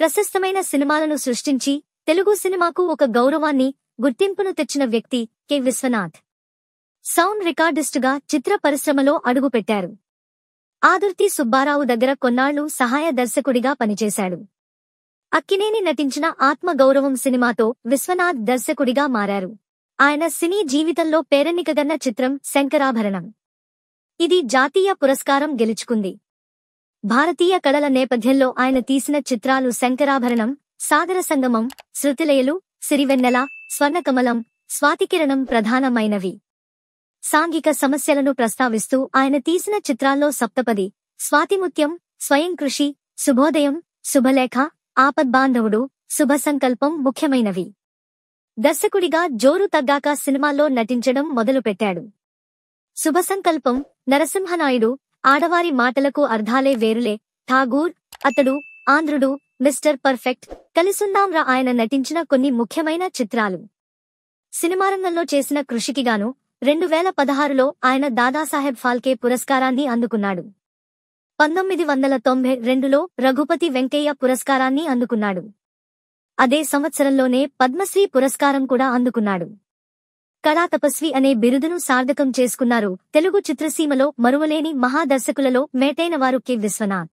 ప్రశస్తమైన సినిమాలను సృష్టించి తెలుగు సినిమాకు ఒక గౌరవాన్ని, గుర్తింపును తెచ్చిన వ్యక్తి కె. విశ్వనాథ్. సౌండ్ రికార్డిస్టుగా చిత్ర పరిశ్రమలో అడుగుపెట్టారు. ఆదుర్తి సుబ్బారావు దగ్గర కొన్నాళ్లు సహాయ దర్శకుడిగా పనిచేశాడు. అక్కినేని నటించిన ఆత్మగౌరవం సినిమాతో విశ్వనాథ్ దర్శకుడిగా మారారు. ఆయన సినీ జీవితంలో పేరెన్నికగన్న చిత్రం శంకరాభరణం. ఇది జాతీయ పురస్కారం గెలుచుకుంది. భారతీయ కళల నేపథ్యంలో ఆయన తీసిన చిత్రాలు శంకరాభరణం, సాగర సంగమం, శృతిలయలు, సిరివెన్నెల, స్వర్ణకమలం, స్వాతికిరణం ప్రధానమైనవి. సాంఘిక సమస్యలను ప్రస్తావిస్తూ ఆయన తీసిన చిత్రాల్లో సప్తపది, స్వాతిముత్యం, స్వయం కృషి, శుభోదయం, శుభలేఖ, ఆపద్బాంధవుడు, శుభసంకల్పం ముఖ్యమైనవి. దర్శకుడిగా జోరు తగ్గాక సినిమాల్లో నటించడం మొదలుపెట్టాడు. శుభసంకల్పం, నరసింహనాయుడు, ఆడవారి మాటలకు అర్థాలే వేరులే, ఠాగూర్, అతడు, ఆంధ్రుడు, మిస్టర్ పర్ఫెక్ట్, కలిసుందాంరా ఆయన నటించిన కొన్ని ముఖ్యమైన చిత్రాలు. సినిమారంగంలో చేసిన కృషికిగాను 2016లో ఆయన దాదాసాహెబ్ ఫాల్కే పురస్కారాన్ని అందుకున్నాడు. 1992లో రఘుపతి వెంకయ్య పురస్కారాన్ని అందుకున్నాడు. అదే సంవత్సరంలోనే పద్మశ్రీ పురస్కారం కూడా అందుకున్నాడు. కళాతపస్వి అనే బిరుదును సార్థకం చేసుకున్నారు. తెలుగు చిత్రసీమలో మరువలేని మహాదర్శకులలో మేటైనవారు కె. విశ్వనాథ్.